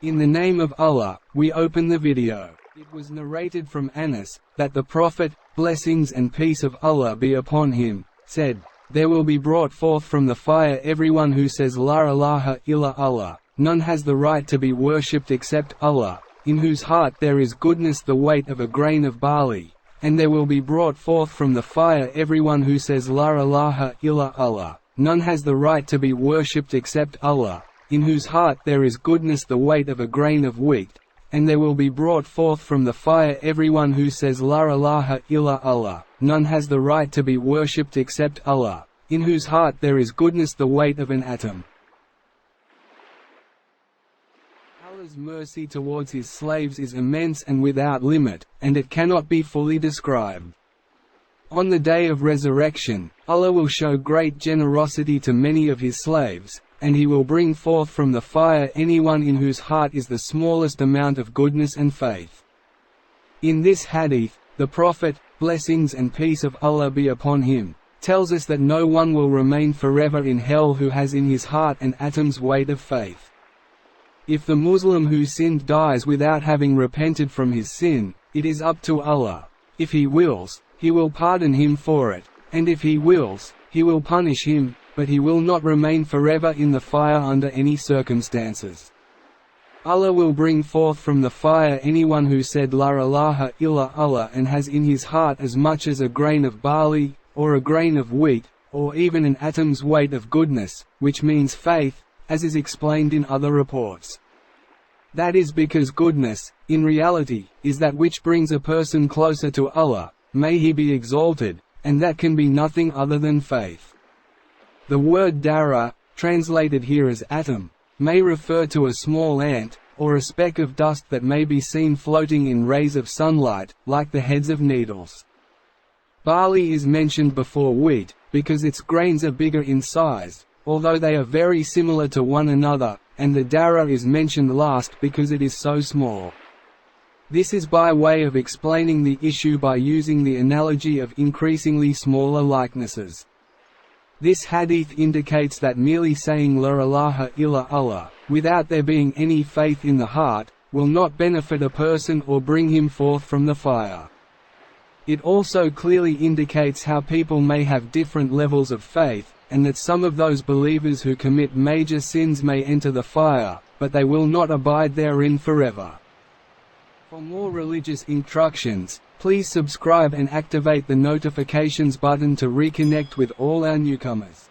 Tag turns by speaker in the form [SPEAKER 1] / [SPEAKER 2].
[SPEAKER 1] In the name of Allah, we open the video. It was narrated from Anas, that the Prophet, blessings and peace of Allah be upon him, said, "There will be brought forth from the fire everyone who says La ilaha illa Allah, none has the right to be worshipped except Allah, in whose heart there is goodness the weight of a grain of barley, and there will be brought forth from the fire everyone who says La ilaha illa Allah, none has the right to be worshipped except Allah, in whose heart there is goodness the weight of a grain of wheat, and there will be brought forth from the fire everyone who says La ilaha illa Allah, none has the right to be worshipped except Allah, in whose heart there is goodness the weight of an atom." Allah's mercy towards his slaves is immense and without limit, and it cannot be fully described. On the day of resurrection, Allah will show great generosity to many of his slaves, and he will bring forth from the fire anyone in whose heart is the smallest amount of goodness and faith. In this hadith, the Prophet, blessings and peace of Allah be upon him, tells us that no one will remain forever in hell who has in his heart an atom's weight of faith. If the Muslim who sinned dies without having repented from his sin, it is up to Allah. If He wills, He will pardon him for it, and if He wills, He will punish him, but he will not remain forever in the fire under any circumstances. Allah will bring forth from the fire anyone who said La ilaha illa Allah and has in his heart as much as a grain of barley, or a grain of wheat, or even an atom's weight of goodness, which means faith, as is explained in other reports. That is because goodness, in reality, is that which brings a person closer to Allah, may He be exalted, and that can be nothing other than faith. The word dara, translated here as atom, may refer to a small ant, or a speck of dust that may be seen floating in rays of sunlight, like the heads of needles. Barley is mentioned before wheat, because its grains are bigger in size, although they are very similar to one another, and the dara is mentioned last because it is so small. This is by way of explaining the issue by using the analogy of increasingly smaller likenesses. This hadith indicates that merely saying La ilaha illa Allah, without there being any faith in the heart, will not benefit a person or bring him forth from the fire. It also clearly indicates how people may have different levels of faith, and that some of those believers who commit major sins may enter the fire, but they will not abide therein forever. For more religious instructions, please subscribe and activate the notifications button to reconnect with all our newcomers.